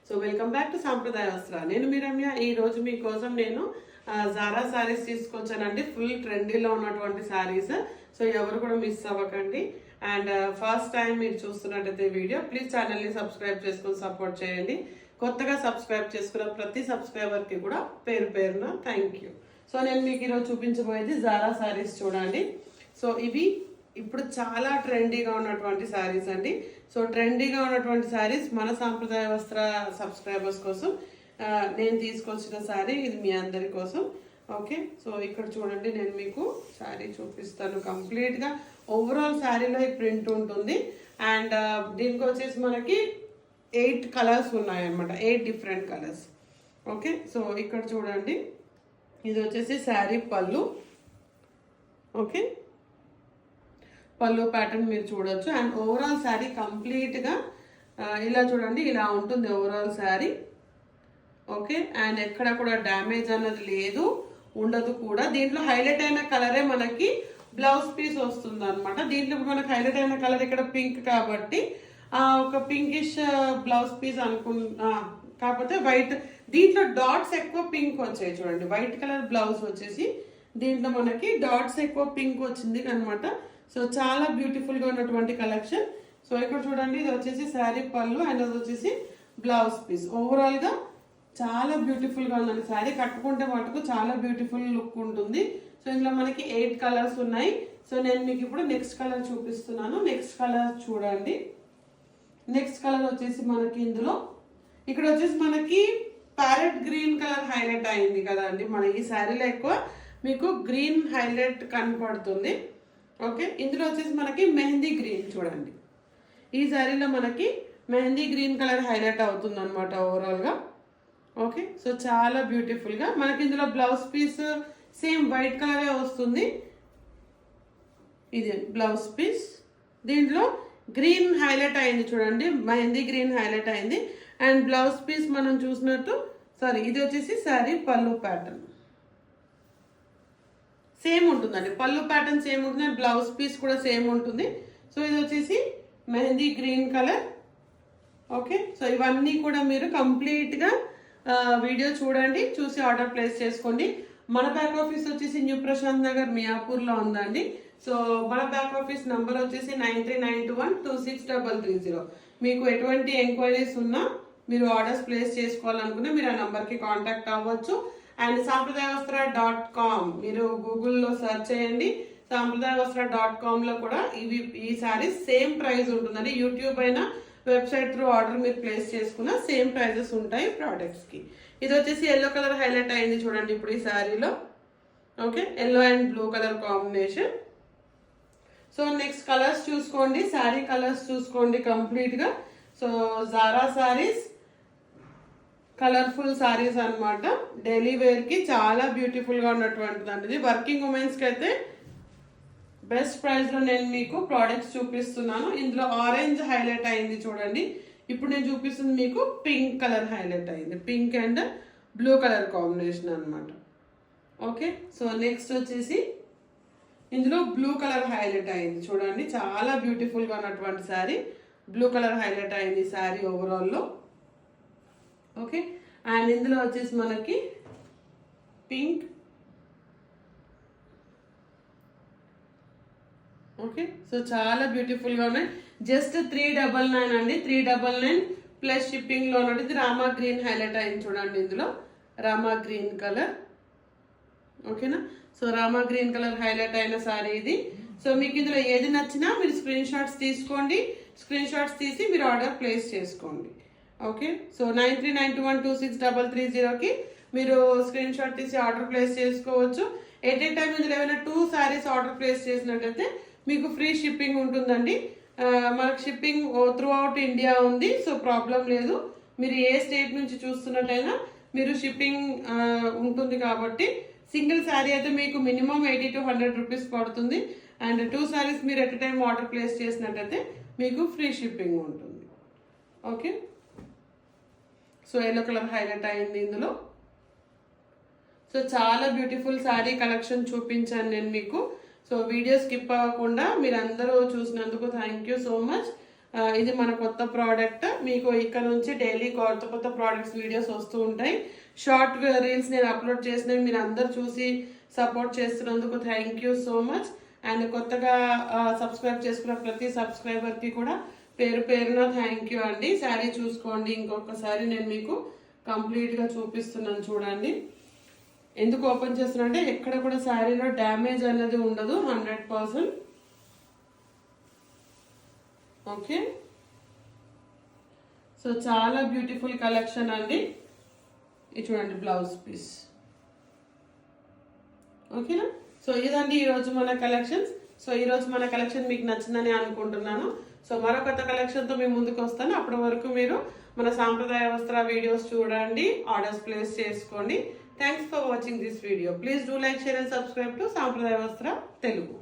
So welcome back to సాంప్రదాయ వస్త్ర. నేను మీ రమ్య. ఈ రోజు మీకోసం నేను జారా శారీస్ తీసుకొచ్చానండి. ఫుల్ ట్రెండీలో ఉన్నటువంటి శారీస్. సో ఎవరు కూడా మిస్ అవ్వకండి. అండ్ ఫస్ట్ టైం మీరు చూస్తున్నట్టయితే వీడియో ప్లీజ్ ఛానల్ని సబ్స్క్రైబ్ చేసుకొని సపోర్ట్ చేయండి. కొత్తగా సబ్స్క్రైబ్ చేసుకున్న ప్రతి సబ్స్క్రైబర్కి కూడా పేరు పేరున థ్యాంక్ యూ. సో నేను మీకు ఈరోజు చూపించబోయేది జారా శారీస్ చూడండి. సో ఇవి ఇప్పుడు చాలా ట్రెండీగా ఉన్నటువంటి శారీస్ అండి. సో ట్రెండీగా ఉన్నటువంటి శారీస్ మన సాంప్రదాయ వస్త్ర సబ్స్క్రైబర్స్ కోసం నేను తీసుకొచ్చిన శారీ. ఇది మీ అందరి కోసం. ఓకే, సో ఇక్కడ చూడండి, నేను మీకు శారీ చూపిస్తాను. కంప్లీట్గా ఓవరాల్ శారీలో ఈ ప్రింట్ ఉంటుంది. అండ్ దీనికి వచ్చేసి మనకి 8 కలర్స్ ఉన్నాయన్నమాట, 8 డిఫరెంట్ కలర్స్. ఓకే, సో ఇక్కడ చూడండి, ఇది వచ్చేసి శారీ పళ్ళు. ఓకే, పళ్ళు ప్యాటర్న్ మీరు చూడొచ్చు. అండ్ ఓవరాల్ శారీ కంప్లీట్గా ఇలా చూడండి, ఇలా ఉంటుంది ఓవరాల్ శారీ. ఓకే, అండ్ ఎక్కడ కూడా డ్యామేజ్ అన్నది లేదు, ఉండదు కూడా. దీంట్లో హైలైట్ అయిన కలరే మనకి బ్లౌజ్ పీస్ వస్తుంది అనమాట. దీంట్లో మనకు హైలైట్ అయిన కలర్ ఇక్కడ పింక్ కాబట్టి ఒక పింకిష్ బ్లౌజ్ పీస్ కాకపోతే వైట్. దీంట్లో డాట్స్ ఎక్కువ పింక్ వచ్చాయి చూడండి. వైట్ కలర్ బ్లౌజ్ వచ్చేసి దీంట్లో మనకి డాట్స్ ఎక్కువ పింక్ వచ్చింది అనమాట. సో చాలా బ్యూటిఫుల్ గా ఉన్నటువంటి కలెక్షన్. సో ఇక్కడ చూడండి, ఇది వచ్చేసి శారీ పళ్ళు అండ్ అది వచ్చేసి బ్లౌజ్ పీస్. ఓవరాల్ గా చాలా బ్యూటిఫుల్ గా ఉందండి. శారీ కట్టుకుంటే మటుకు చాలా బ్యూటిఫుల్ లుక్ ఉంటుంది. సో ఇందులో మనకి 8 కలర్స్ ఉన్నాయి. సో నేను మీకు ఇప్పుడు నెక్స్ట్ కలర్ చూపిస్తున్నాను. నెక్స్ట్ కలర్ చూడండి. నెక్స్ట్ కలర్ వచ్చేసి మనకి ఇందులో ఇక్కడ వచ్చేసి మనకి ప్యారెట్ గ్రీన్ కలర్ హైలైట్ అయింది కదా అండి. మన ఈ శారీలో ఎక్కువ మీకు గ్రీన్ హైలైట్ కనపడుతుంది. ఓకే, ఇందులో వచ్చేసి మనకి మెహందీ గ్రీన్ చూడండి. ఈ శారీలో మనకి మెహందీ గ్రీన్ కలర్ హైలైట్ అవుతుంది అనమాట ఓవరాల్గా. ఓకే, సో చాలా బ్యూటిఫుల్గా మనకి ఇందులో బ్లౌజ్ పీస్ సేమ్ వైట్ కలరే వస్తుంది. ఇది బ్లౌజ్ పీస్. దీంట్లో గ్రీన్ హైలైట్ అయింది చూడండి, మెహందీ గ్రీన్ హైలైట్ అయింది. అండ్ బ్లౌజ్ పీస్ మనం చూసినట్టు ఇది వచ్చేసి శారీ పళ్ళు ప్యాటర్న్ సేమ్ ఉంటుందండి. పళ్ళు ప్యాటర్న్ సేమ్ ఉంటుంది, బ్లౌజ్ పీస్ కూడా సేమ్ ఉంటుంది. సో ఇది వచ్చేసి mehndi green colour. Okay, so ఇవన్నీ కూడా మీరు కంప్లీట్గా వీడియో చూడండి, చూసి ఆర్డర్ ప్లేస్ చేసుకోండి. మన బ్యాక్ ఆఫీస్ వచ్చేసి న్యూ ప్రశాంత్ నగర్ మియాపూర్లో ఉందండి. సో మన బ్యాక్ ఆఫీస్ నంబర్ వచ్చేసి 9392126330. మీకు ఎటువంటి ఎంక్వైరీస్ ఉన్నా, మీరు ఆర్డర్స్ ప్లేస్ చేసుకోవాలనుకున్నా మీరు ఆ నంబర్కి కాంటాక్ట్ అవ్వచ్చు. అండ్ sampradayavastra.com మీరు గూగుల్లో సెర్చ్ చేయండి. sampradayavastra.com లో కూడా ఈ సారీస్ సేమ్ ప్రైస్ ఉంటుందండి. యూట్యూబ్ అయినా వెబ్సైట్ త్రూ ఆర్డర్ మీరు ప్లేస్ చేసుకున్న సేమ్ ప్రైజెస్ ఉంటాయి ప్రోడక్ట్స్ కి. ఇది వచ్చేసి ఎల్లో కలర్ హైలైట్ అయింది చూడండి ఇప్పుడు ఈ శారీలో. Okay, yellow and blue colour combination. So next colours చూసుకోండి, శారీ కలర్స్ చూసుకోండి కంప్లీట్ గా. So Zara sarees colourful sarees అనమాట. డైలీ వేర్ కి చాలా బ్యూటిఫుల్ గా ఉన్నటువంటిది అండి. ఇది వర్కింగ్ ఉమెన్స్ కి అయితే బెస్ట్ ప్రైస్ లో నేను మీకు ప్రోడక్ట్స్ చూపిస్తున్నాను. ఇందులో ఆరెంజ్ హైలైట్ అయింది చూడండి. ఇప్పుడు నేను చూపిస్తుంది మీకు పింక్ కలర్ హైలైట్ అయింది, pink and blue colour combination అనమాట. ఓకే, సో నెక్స్ట్ వచ్చేసి ఇందులో బ్లూ కలర్ హైలైట్ అయింది చూడండి. చాలా బ్యూటిఫుల్ గా ఉన్నటువంటి శారీ. బ్లూ కలర్ హైలైట్ అయింది శారీ ఓవరాల్లో. ఓకే, అండ్ ఇందులో వచ్చేసి మనకి పింక్. ఓకే, సో చాలా బ్యూటిఫుల్ గా ఉన్నాయి. జస్ట్ 399 అండి. 399 ప్లస్ షిప్పింగ్ లో ఉన్నది. రామా గ్రీన్ హైలైట్ అయింది చూడండి ఇందులో, రామా గ్రీన్ కలర్. ఓకేనా, so Rama green colour highlight అయిన సారీ ఇది. సో మీకు ఇందులో ఏది నచ్చినా మీరు స్క్రీన్ షాట్స్ తీసుకోండి. స్క్రీన్ షాట్స్ తీసి మీరు ఆర్డర్ ప్లేస్ చేసుకోండి. ఓకే, సో 9392126330కి మీరు స్క్రీన్ షాట్ తీసి ఆర్డర్ ప్లేస్ చేసుకోవచ్చు. ఎట్ ఏ టైం ఇందులో ఏమైనా 2 శారీస్ ఆర్డర్ ప్లేస్ చేసినట్టయితే మీకు ఫ్రీ షిప్పింగ్ ఉంటుందండి. మనకు షిప్పింగ్ త్రూ అవుట్ ఇండియా ఉంది. సో ప్రాబ్లం లేదు. మీరు ఏ స్టేట్ నుంచి చూస్తున్నట్టయినా మీరు షిప్పింగ్ ఉంటుంది కాబట్టి సింగిల్ శారీ అయితే మీకు మినిమం 80 to 100 రూపీస్ పడుతుంది. అండ్ 2 శారీస్ మీరు ఎట్ టైం ఆర్డర్ ప్లేస్ చేసినట్టయితే మీకు ఫ్రీ షిప్పింగ్ ఉంటుంది. Okay, so yellow colour highlight అయింది ఇందులో. సో చాలా బ్యూటిఫుల్ శారీ కలెక్షన్ చూపించాను నేను మీకు. సో వీడియో స్కిప్ అవ్వకుండా మీరందరూ చూసినందుకు థ్యాంక్ యూ సో మచ్. ఇది మన కొత్త ప్రోడక్ట్. మీకు ఇక్కడ నుంచి డైలీ కొత్త కొత్త ప్రోడక్ట్స్ వీడియోస్ వస్తూ ఉంటాయి. షార్ట్ రీల్స్ నేను అప్లోడ్ చేసినవి మీరు అందరు చూసి సపోర్ట్ చేస్తున్నందుకు thank you so much. And కొత్తగా సబ్స్క్రైబ్ చేసుకున్న ప్రతి సబ్స్క్రైబర్కి కూడా పేరు పేరున థ్యాంక్ యూ అండి. శారీ చూసుకోండి, ఇంకొకసారి నేను మీకు కంప్లీట్గా చూపిస్తున్నాను చూడండి. ఎందుకు ఓపెన్ చేస్తున్నా అంటే ఎక్కడ కూడా శారీలో డ్యామేజ్ అనేది ఉండదు 100%. ఓకే, సో చాలా బ్యూటిఫుల్ కలెక్షన్ అండి. ఇది చూడండి బ్లౌజ్ పీస్. ఓకేనా, సో ఇదండి ఈరోజు మన కలెక్షన్స్. సో ఈరోజు మన కలెక్షన్ మీకు నచ్చిందని అనుకుంటున్నాను. సో మరో కొత్త కలెక్షన్తో మీ ముందుకు వస్తాను. అప్పటి వరకు మీరు మన సాంప్రదాయ వస్త్ర వీడియోస్ చూడండి, ఆర్డర్స్ ప్లేస్ చేసుకోండి. Thanks for watching this video. Please do like, share and subscribe to సాంప్రదాయ వస్త్ర తెలుగు.